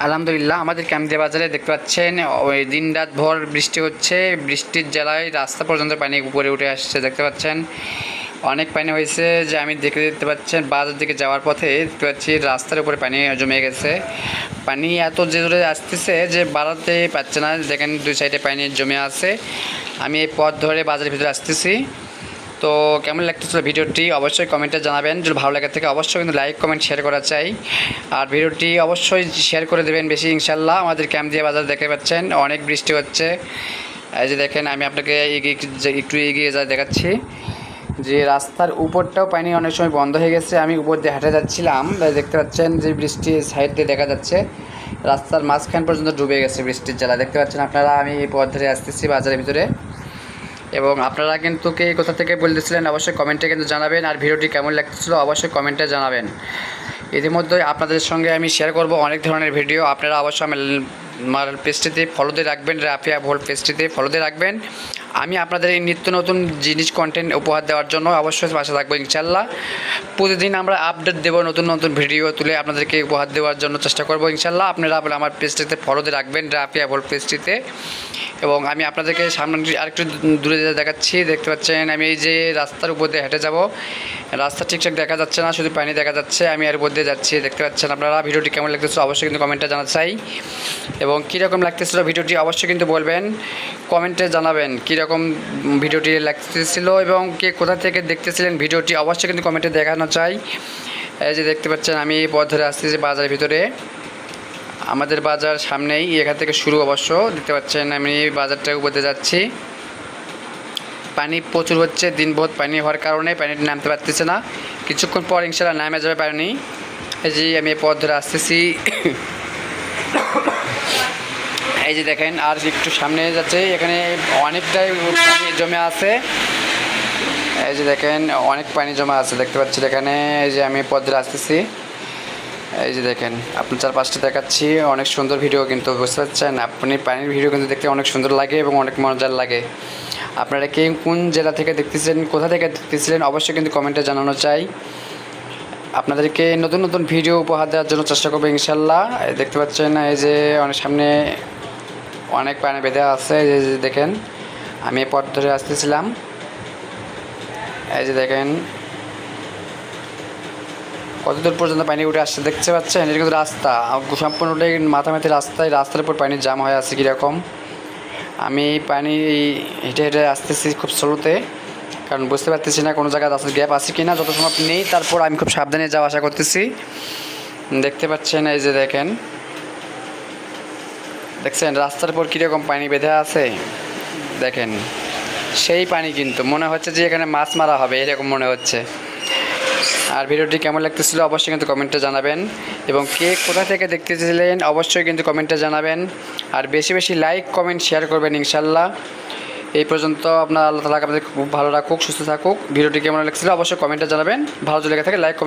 আলহামদুলিল্লাহ আমাদের ক্যামদিয়া বাজারে দেখতে পাচ্ছেন ওই দিন রাত ভর বৃষ্টি হচ্ছে। বৃষ্টির জ্বালায় রাস্তা পর্যন্ত পানি উপরে উঠে আসছে। দেখতে পাচ্ছেন অনেক পানি হয়েছে, যে আমি দেখতে পাচ্ছেন বাজার দিকে যাওয়ার পথে দেখতে পাচ্ছি রাস্তার উপরে পানি জমে গেছে। পানি এত জোরে আসতেছে যে বাড়াতে পারছে না। দেখেন দুই সাইডে পানি জমে আছে। আমি এই পথ ধরে বাজারের ভিতরে আসতেছি। তো কেমন লাগতেছিল ভিডিওটি অবশ্যই কমেন্টে জানাবেন। যদি ভালো লাগে থাকে অবশ্যই কিন্তু লাইক কমেন্ট শেয়ার করা চাই। আর ভিডিওটি অবশ্যই শেয়ার করে দেবেন বেশি ইনশাল্লাহ। আমাদের ক্যামদিয়া বাজার দেখতে পাচ্ছেন অনেক বৃষ্টি হচ্ছে। এই যে দেখেন আমি আপনাকে একটু এগিয়ে যা দেখাচ্ছি যে রাস্তার উপরটাও পানি অনেক সময় বন্ধ হয়ে গেছে। আমি উপর দিয়ে হেঁটে যাচ্ছিলাম, দেখতে পাচ্ছেন যে বৃষ্টি সাইড দিয়ে দেখা যাচ্ছে রাস্তার মাঝখান পর্যন্ত ডুবে গেছে বৃষ্টির জ্বালা। দেখতে পাচ্ছেন আপনারা আমি এই পথ ধরে আসতেছি বাজারের ভিতরে। এবং আপনারা কিন্তু কে কোথা থেকে বলতেছিলেন অবশ্যই কমেন্টে কিন্তু জানাবেন। আর ভিডিওটি কেমন লাগতেছিল অবশ্যই কমেন্টে জানাবেন। ইতিমধ্যে আপনাদের সঙ্গে আমি শেয়ার করব অনেক ধরনের ভিডিও। আপনারা অবশ্যই আমার পেজটিতে ফলো দিয়ে রাখবেন, রাফিয়া ভোল্ট পেজটিতে ফলো দিয়ে রাখবেন। আমি আপনাদের এই নিত্য নতুন জিনিস কন্টেন্ট উপহার দেওয়ার জন্য অবশ্যই পাশে থাকবো ইনশাল্লাহ। প্রতিদিন আমরা আপডেট দেবো, নতুন নতুন ভিডিও তুলে আপনাদেরকে উপহার দেওয়ার জন্য চেষ্টা করবো ইনশাল্লাহ। আপনারা আমার পেজটিতে ফলো দিয়ে রাখবেন, রাফিয়া ভোল্ট পেজটিতে। এবং আমি আপনাদেরকে সামনে আরেকটু দূরে দেখাচ্ছি। দেখতে পাচ্ছেন আমি এই যে রাস্তার উপর দিয়ে হেঁটে যাব, রাস্তা ঠিকঠাক দেখা যাচ্ছে না, শুধু পানি দেখা যাচ্ছে। আমি এর উপর দিয়ে যাচ্ছি। দেখতে পাচ্ছেন আপনারা। ভিডিওটি কেমন লাগতেছিল অবশ্যই কিন্তু কমেন্টে জানাতে চাই। এবং কীরকম লাগতেছিল ভিডিওটি অবশ্যই কিন্তু বলবেন, কমেন্টে জানাবেন কীরকম ভিডিওটি লাগতেছিল এবং কে কোথা থেকে দেখতেছিলেন ভিডিওটি অবশ্যই কিন্তু কমেন্টে দেখানো চাই। এই যে দেখতে পাচ্ছেন আমি পথ ধরে আসতেছি বাজারের ভিতরে। আমাদের বাজার সামনেই, এখান থেকে শুরু অবশ্য। দেখতে পাচ্ছেন আমি বাজারটার উপরে যাচ্ছি। পানি প্রচুর হচ্ছে, দিনভর পানি হওয়ার কারণে পানিটি নামতে পারতেছে না। কিছুক্ষণ পর ইনশাল্লাহ নামে যাবে পানি। এই যে আমি পথ ধরে আসতেছি। এই যে দেখেন আর একটু সামনে যাচ্ছে, এখানে অনেকটাই পানি জমে আছে। এই যে দেখেন অনেক পানি জমা আছে দেখতে পাচ্ছি এখানে। এই যে আমি পথ ধরে আসতেছি। এই যে দেখেন আপনার চারপাশটা দেখাচ্ছি, অনেক সুন্দর ভিডিও কিন্তু বুঝতে পারছেন আপনি। পানির ভিডিও কিন্তু দেখতে অনেক সুন্দর লাগে এবং অনেক মজার লাগে। আপনারা কে কোন জেলা থেকে দেখতেছেন, কোথা থেকে দেখতেছিলেন অবশ্যই কিন্তু কমেন্টে জানানো চাই। আপনাদেরকে নতুন নতুন ভিডিও উপহার দেওয়ার জন্য চেষ্টা করবো ইনশাল্লাহ। দেখতে পাচ্ছেন এই যে অনেক সামনে অনেক পানি বেঁধে আছে। এই যে দেখেন আমি পথ ধরে আসতেছিলাম। এই যে দেখেন কত দূর পর্যন্ত পানি উঠে আসছে দেখতে পাচ্ছেন। এটা কিন্তু রাস্তা সম্পূর্ণটাই মাথামাতি রাস্তায়, রাস্তার উপর পানির জাম হয়ে আছে কীরকম। আমি পানি হেঁটে হেঁটে আসতেছি খুব স্লোতে, কারণ বুঝতে পারতেছি না কোনো জায়গায় রাস্তার গ্যাপ আছে কি না। যত সময় নেই তারপর আমি খুব সাবধানে যাওয়া আসা করতেছি। দেখতে পাচ্ছেন এই যে দেখছেন রাস্তার উপর কীরকম পানি বেঁধে আছে। দেখেন সেই পানি কিন্তু মনে হচ্ছে যে এখানে মাছ মারা হবে এরকম মনে হচ্ছে। আর ভিডিওটি কেমন লাগতেছিল অবশ্যই কিন্তু কমেন্টে জানাবেন। এবং কে কোথা থেকে দেখতেছিলেন অবশ্যই কিন্তু কমেন্টে জানাবেন। আর বেশি বেশি লাইক কমেন্ট শেয়ার করবেন ইনশাল্লাহ। এই পর্যন্ত আপনার আল্লাহ তাআলা আপনাদের খুব ভালো রাখুক, সুস্থ থাকুক। ভিডিওটি কেমন লাগছিল অবশ্যই কমেন্টে জানাবেন। ভালো লেগে থাকে লাইক কমেন্ট